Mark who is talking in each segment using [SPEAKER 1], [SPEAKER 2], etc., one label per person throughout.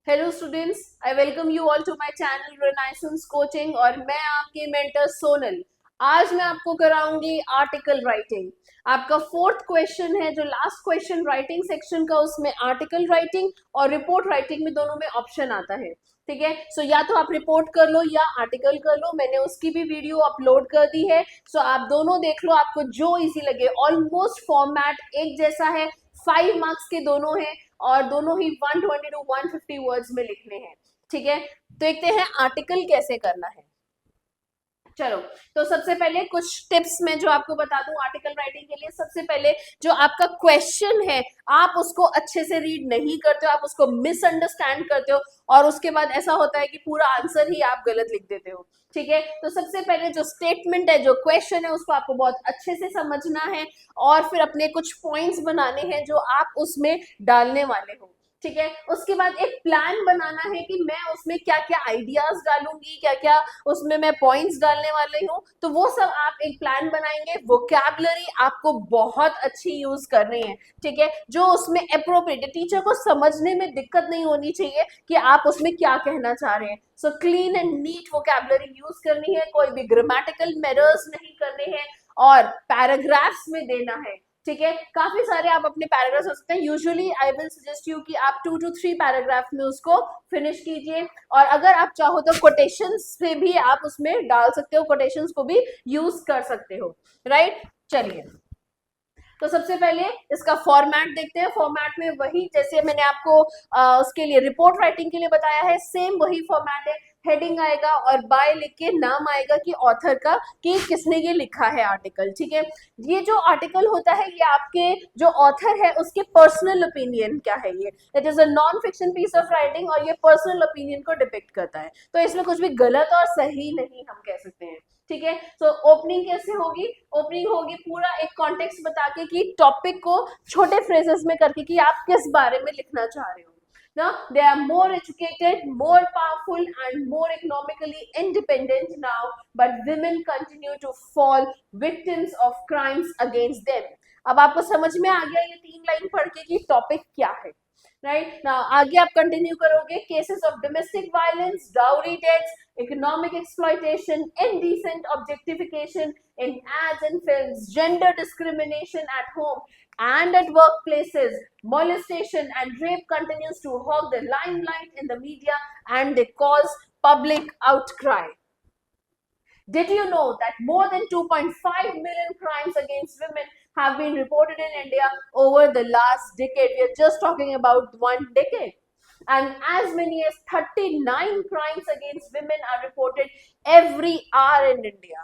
[SPEAKER 1] Hello students, I welcome you all to my channel Renaissance coaching और मैं आपकी मेंटर सोनल। आज मैं आपको कराऊंगी आर्टिकल राइटिंग। आपका फोर्थ क्वेश्चन है, जो लास्ट क्वेश्चन राइटिंग सेक्शन का, उसमें आर्टिकल राइटिंग और रिपोर्ट राइटिंग में दोनों में ऑप्शन आता है। ठीक है, सो या तो आप रिपोर्ट कर लो या आर्टिकल कर लो। मैंने उसकी भी वीडियो अपलोड कर दी है, सो आप दोनों देख लो, आपको जो इजी लगे। ऑलमोस्ट फॉर्मेट एक जैसा है, 5 मार्क्स के दोनों है और दोनों ही 120 टू 150 वर्ड्स में लिखने हैं। ठीक है, तो देखते हैं आर्टिकल कैसे करना है। चलो, तो सबसे पहले कुछ टिप्स मैं जो आपको बता दूं आर्टिकल राइटिंग के लिए। सबसे पहले, जो आपका क्वेश्चन है आप उसको अच्छे से रीड नहीं करते हो, आप उसको मिसअंडरस्टैंड करते हो और उसके बाद ऐसा होता है कि पूरा आंसर ही आप गलत लिख देते हो। ठीक है, तो सबसे पहले जो स्टेटमेंट है, जो क्वेश्चन है, उसको आपको बहुत अच्छे से समझना है और फिर अपने कुछ पॉइंट्स बनाने हैं जो आप उसमें डालने वाले हो। ठीक है, उसके बाद एक प्लान बनाना है कि मैं उसमें क्या क्या आइडियाज डालूंगी, क्या क्या उसमें मैं पॉइंट्स डालने वाली हूँ। तो वो सब आप एक प्लान बनाएंगे। वोकैबुलरी आपको बहुत अच्छी यूज करनी है। ठीक है, जो उसमें अप्रोप्रिएट, टीचर को समझने में दिक्कत नहीं होनी चाहिए कि आप उसमें क्या कहना चाह रहे हैं। So clean and neat vocabulary use करनी है, कोई भी ग्रामेटिकल एरर्स नहीं करने हैं और पैराग्राफ्स में देना है। ठीक है, काफी सारे आप अपने पैराग्राफ्स हो सकते हैं। Usually I will suggest you कि आप 2 to 3 पैराग्राफ में उसको फिनिश कीजिए और अगर आप चाहो तो कोटेशंस से भी आप उसमें डाल सकते हो, कोटेशंस को भी यूज कर सकते हो। राइट, चलिए, तो सबसे पहले इसका फॉर्मेट देखते हैं। फॉर्मेट में वही जैसे मैंने आपको उसके लिए रिपोर्ट राइटिंग के लिए बताया है, सेम वही फॉर्मेट है। हेडिंग आएगा और बाय लिख के नाम आएगा कि ऑथर का, कि किसने ये लिखा है आर्टिकल। ठीक है, ये जो आर्टिकल होता है ये आपके जो ऑथर है उसके पर्सनल ओपिनियन क्या है, ये it is a non fiction piece of writing और ये पर्सनल ओपिनियन को डिपिक्ट करता है। तो इसमें कुछ भी गलत और सही नहीं हम कह सकते हैं। ठीक है, तो ओपनिंग कैसे होगी? ओपनिंग होगी पूरा एक कॉन्टेक्स्ट बता के कि टॉपिक को छोटे फ्रेजेस में करके कि आप किस बारे में लिखना चाह रहे हो। Now, they are more educated, more powerful, and more economically independent now, but women continue to fall victims of crimes against them. अब आपको समझ में आ गया ये 3 लाइन पढ़ के कि टॉपिक क्या है। राइट ना, आगे आप कंटिन्यू करोगे। Cases of domestic violence, dowry tax, economic exploitation, indecent objectification in ads and films, gender discrimination at home and at workplaces, molestation and rape continues to hog the limelight in the media and they cause public outcry. Did you know that more than 2.5 million crimes against women have been reported in India over the last decade? We are just talking about 1 decade. And as many as 39 crimes against women are reported every hour in India.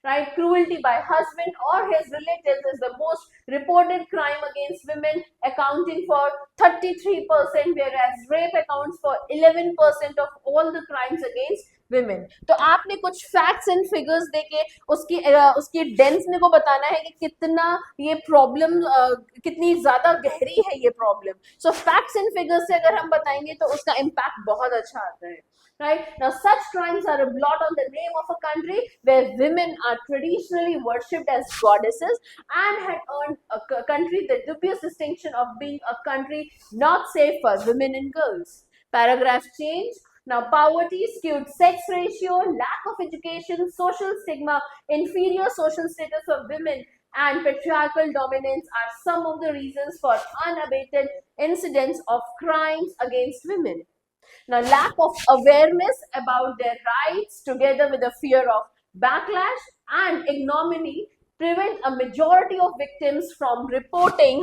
[SPEAKER 1] Right? Cruelty by husband or his relatives is the most reported crime against women, accounting for 33%, whereas rape accounts for 11% of all the crimes against women. तो आपने कुछ facts and figures देके उसकी डेंसने को बताना है कि कितना ये प्रॉब्लम, कितनी ज्यादा गहरी है ये problem. So facts and figures से अगर हम बताएंगे तो उसका इम्पैक्ट बहुत अच्छा आता है। Right? Now, such crimes are a blot on the name of a country where women are traditionally worshipped as goddesses and had earned a country the dubious distinction of being a country not safe for women and girls. Paragraph change. Now, poverty, skewed sex ratio, lack of education, social stigma, inferior social status of women, and patriarchal dominance are some of the reasons for unabated incidents of crimes against women. Now, lack of awareness about their rights, together with the fear of backlash and ignominy, prevent a majority of victims from reporting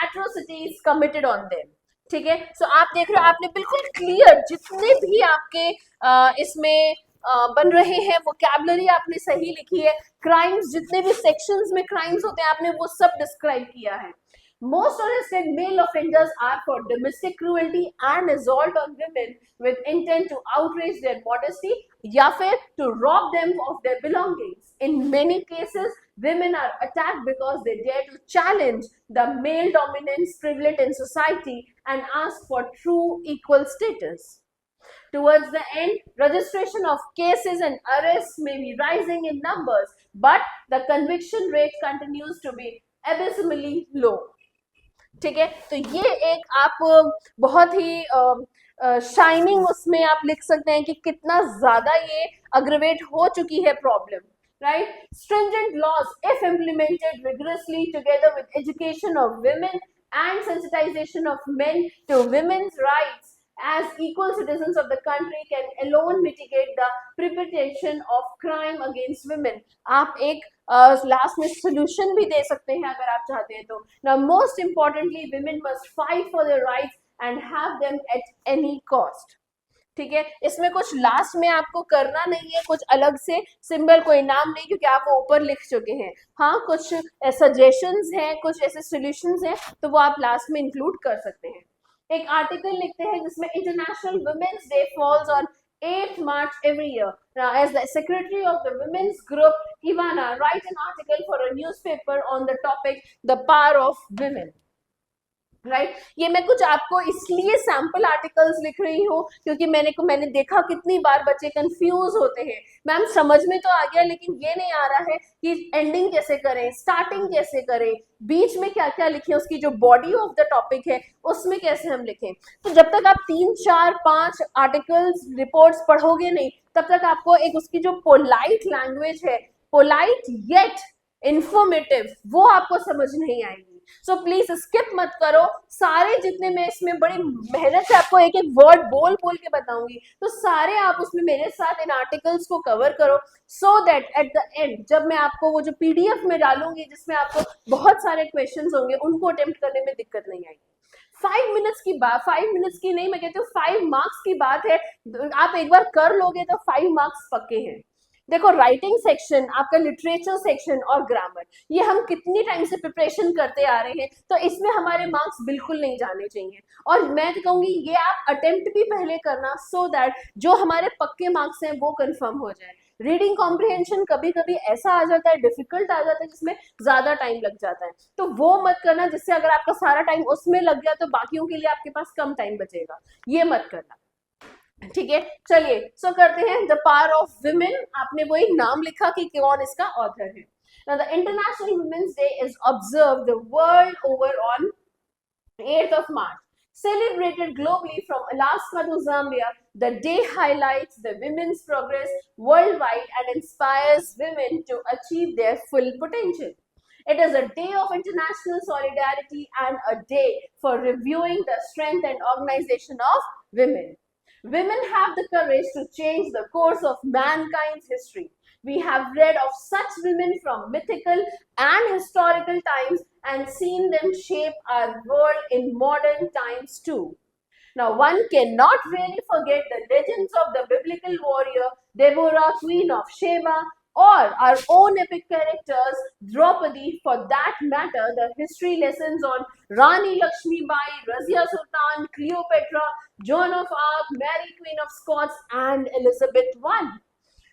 [SPEAKER 1] atrocities committed on them. ठीक है, सो आप देख रहे हो, आपने बिल्कुल clear जितने भी आपके इसमें बन रहे हैं वोकैबुलरी आपने सही लिखी है। क्राइम्स, जितने भी सेक्शंस में क्राइम्स होते हैं आपने वो सब डिस्क्राइब किया है। Most arrested male offenders are for domestic cruelty and assault on women with intent to outrage their modesty या फिर to rob them of their belongings. In many cases, women are attacked because they dare to challenge the male dominance privilege in society and ask for true equal status. Towards the end, registration of cases and arrests may be rising in numbers, but the conviction rate continues to be abysmally low. ठीक है, तो ये एक आप बहुत ही shining उसमें आप लिख सकते हैं कि कितना ज्यादा ये अग्रवेट हो चुकी है problem, right? Stringent laws, if implemented rigorously together with education of women and sensitization of men to women's rights as equal citizens of the country, can alone mitigate the perpetration of crime against women. आप एक last में solution भी दे सकते हैं अगर आप चाहते हैं तो. Now most importantly, women must fight for their rights and have them at any cost. ठीक है, इसमें कुछ लास्ट में आपको करना नहीं है, कुछ अलग से सिंबल कोई नाम नहीं, क्योंकि आप वो ऊपर लिख चुके हैं. हाँ, कुछ सजेशंस हैं, कुछ ऐसे सॉल्यूशंस हैं, तो वो आप लास्ट में इंक्लूड कर सकते हैं. एक आर्टिकल लिखते हैं जिसमें international women's day falls on 8th March every year. Now, as the secretary of the women's group, Ivana write an article for a newspaper on the topic, the power of women. Right ये मैं कुछ आपको इसलिए sample articles लिख रही हूँ क्योंकि मैंने देखा कितनी बार बच्चे कंफ्यूज होते हैं. मैम समझ में तो आ गया, लेकिन ये नहीं आ रहा है कि एंडिंग कैसे करें, स्टार्टिंग कैसे करें, बीच में क्या क्या लिखें, उसकी जो बॉडी ऑफ द टॉपिक है उसमें कैसे हम लिखें. तो जब तक आप 3, 4, 5 आर्टिकल्स रिपोर्ट्स पढ़ोगे नहीं, तब तक आपको एक उसकी जो पोलाइट लैंग्वेज है, पोलाइट येट इंफॉर्मेटिव, वो आपको समझ नहीं आएगी. सो प्लीज स्किप मत करो. सारे जितने मैं इसमें बड़ी मेहनत से आपको एक एक वर्ड बोल बोल के बताऊंगी, तो सारे आप उसमें मेरे साथ इन आर्टिकल्स को कवर करो, so that at the end जब मैं आपको वो जो पीडीएफ में डालूंगी जिसमें आपको बहुत सारे क्वेश्चंस होंगे, उनको अटेम्प्ट करने में दिक्कत नहीं आएगी. 5 मिनट्स की बात, 5 मिनट्स की नहीं, मैं कहती हूँ 5 मार्क्स की बात है. आप एक बार कर लोगे तो 5 मार्क्स पक्के हैं. देखो, राइटिंग सेक्शन, आपका लिटरेचर सेक्शन और ग्रामर, ये हम कितनी टाइम से प्रिपरेशन करते आ रहे हैं, तो इसमें हमारे मार्क्स बिल्कुल नहीं जाने चाहिए. और मैं तो कहूंगी ये आप अटेम्प्ट भी पहले करना, सो दैट जो हमारे पक्के मार्क्स हैं वो कंफर्म हो जाए. रीडिंग कॉम्प्रिहेंशन कभी कभी ऐसा आ जाता है, डिफिकल्ट आ जाता है, जिसमें ज्यादा टाइम लग जाता है, तो वो मत करना, जिससे अगर आपका सारा टाइम उसमें लग गया तो बाकियों के लिए आपके पास कम टाइम बचेगा. ये मत करना. ठीक है, चलिए सो करते हैं द पावर ऑफ विमेन. आपने वो एक नाम लिखा कि कौन इसका ऑथर है. Now, the International Women's Day is observed the world over on 8th of March. Celebrated globally from Alaska to Zambia, the day highlights the women's progress worldwide and inspires women to achieve their full potential. It is a day of international solidarity and a day for reviewing the strength and organization of women. Women have the courage to change the course of mankind's history. We have read of such women from mythical and historical times and seen them shape our world in modern times too. Now, one cannot really forget the legends of the biblical warrior Deborah, Queen of Sheba, or our own epic characters, Draupadi, for that matter, the history lessons on Rani Lakshmi Bai, Razia Sultan, Cleopatra, Joan of Arc, Mary Queen of Scots, and Elizabeth I.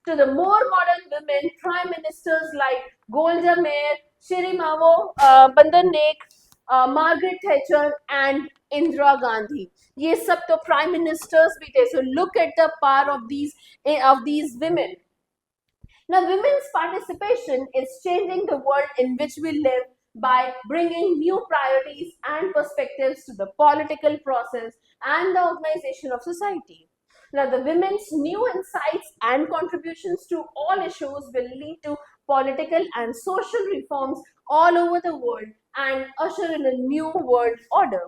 [SPEAKER 1] To the more modern women, prime ministers like Golda Meir, Shri Mavo Bandaranaike, Margaret Thatcher, and Indira Gandhi. ये सब तो prime ministers भी थे. So look at the power of these women. Now, women's participation is changing the world in which we live by bringing new priorities and perspectives to the political process and the organization of society. Now, the women's new insights and contributions to all issues will lead to political and social reforms all over the world and usher in a new world order.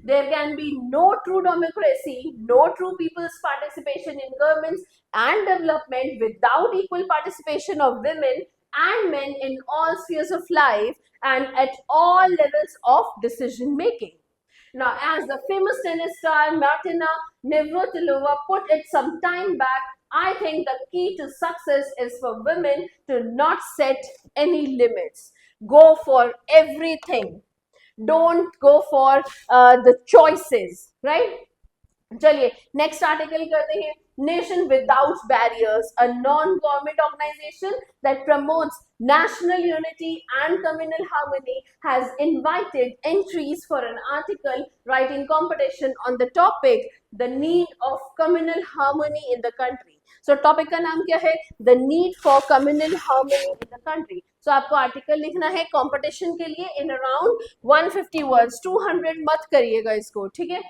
[SPEAKER 1] There can be no true democracy, no true people's participation in governments and development without equal participation of women and men in all spheres of life and at all levels of decision making. Now, as the famous tennis star Martina Navratilova put it some time back, I think the key to success is for women to not set any limits. Go for everything. Don't go for the choices, right? चलिए next article करते हैं. Nation without barriers, a non government organisation that promotes national unity and communal harmony, has invited entries for an article writing competition on the topic the need of communal harmony in the country. So topic का नाम क्या है? The need for communal harmony in the country. So आपको article लिखना है competition के लिए in around 150 words. 200 मत करिएगा इसको, ठीक है?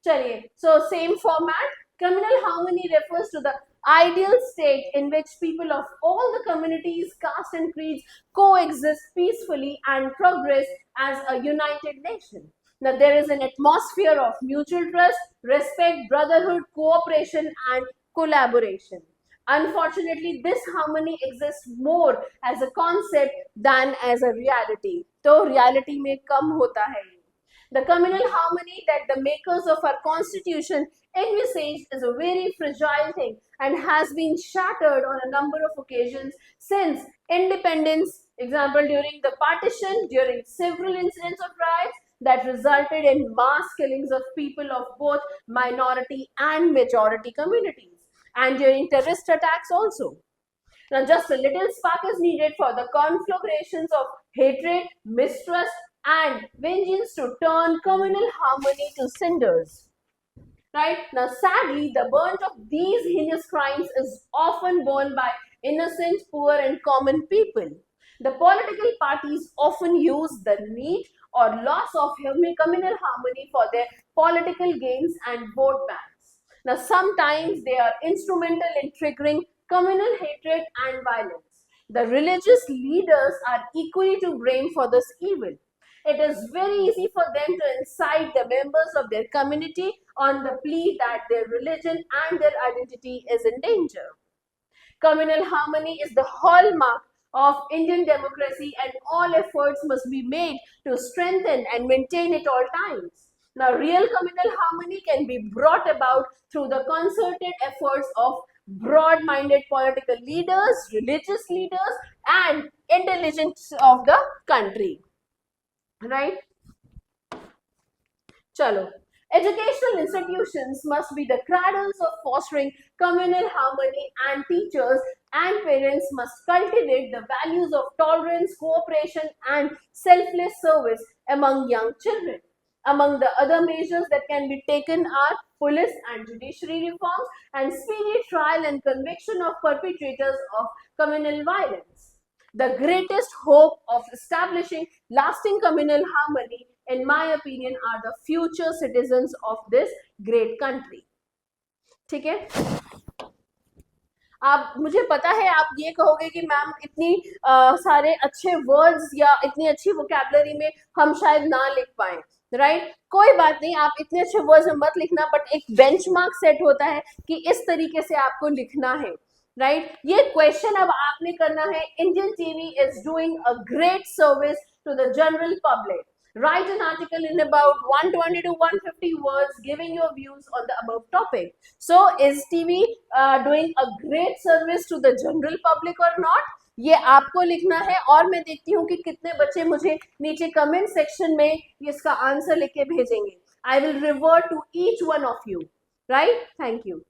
[SPEAKER 1] चलिए, so same format. Communal harmony refers to the ideal state in which people of all the communities, castes and creeds coexist peacefully and progress as a united nation. Now there is an atmosphere of mutual trust, respect, brotherhood, cooperation and collaboration. Unfortunately, this harmony exists more as a concept than as a reality. तो reality में कम होता है. The communal harmony that the makers of our constitution envisaged is a very fragile thing and has been shattered on a number of occasions since independence. Example, during the partition, during several incidents of riots that resulted in mass killings of people of both minority and majority communities, and during terrorist attacks also. Now, just a little spark is needed for the conflagrations of hatred, mistrust, and vengeance to turn communal harmony to cinders. Right? Now, sadly, the brunt of these heinous crimes is often borne by innocent, poor, and common people. The political parties often use the need or loss of communal harmony for their political gains and vote banks. Now, sometimes they are instrumental in triggering communal hatred and violence. The religious leaders are equally to blame for this evil. It is very easy for them to incite the members of their community on the plea that their religion and their identity is in danger. Communal harmony is the hallmark of Indian democracy, and all efforts must be made to strengthen and maintain it all times. Now, real communal harmony can be brought about through the concerted efforts of broad-minded political leaders, religious leaders, and intelligence of the country. Right? Chalo. Educational institutions must be the cradles of fostering communal harmony, and teachers and parents must cultivate the values of tolerance, cooperation, and selfless service among young children. Among the other measures that can be taken are police and judiciary reforms and speedy trial and conviction of perpetrators of communal violence. The greatest hope of establishing lasting communal harmony, in my opinion, are the future citizens of this great country. ठीक है? आप, मुझे पता है आप ये कहोगे कि मैम इतनी सारे अच्छे वर्ड्स या इतनी अच्छी वोकैबुलरी में हम शायद ना लिख पाए. राइट? कोई बात नहीं, आप इतने अच्छे वर्ड्स में मत लिखना, बट एक बेंचमार्क सेट होता है कि इस तरीके से आपको लिखना है. राइट? ये क्वेश्चन अब आपने करना है. Indian TV is doing a great service to the general public. Write an article in about 120 to 150 words giving your views on the above topic. So, is TV doing a great service to the general public or not? ये आपको लिखना है, और मैं देखती हूँ कि कितने बच्चे मुझे नीचे कमेंट सेक्शन में इसका आंसर लिख के भेजेंगे. I will revert to each one of you. Right? Thank you.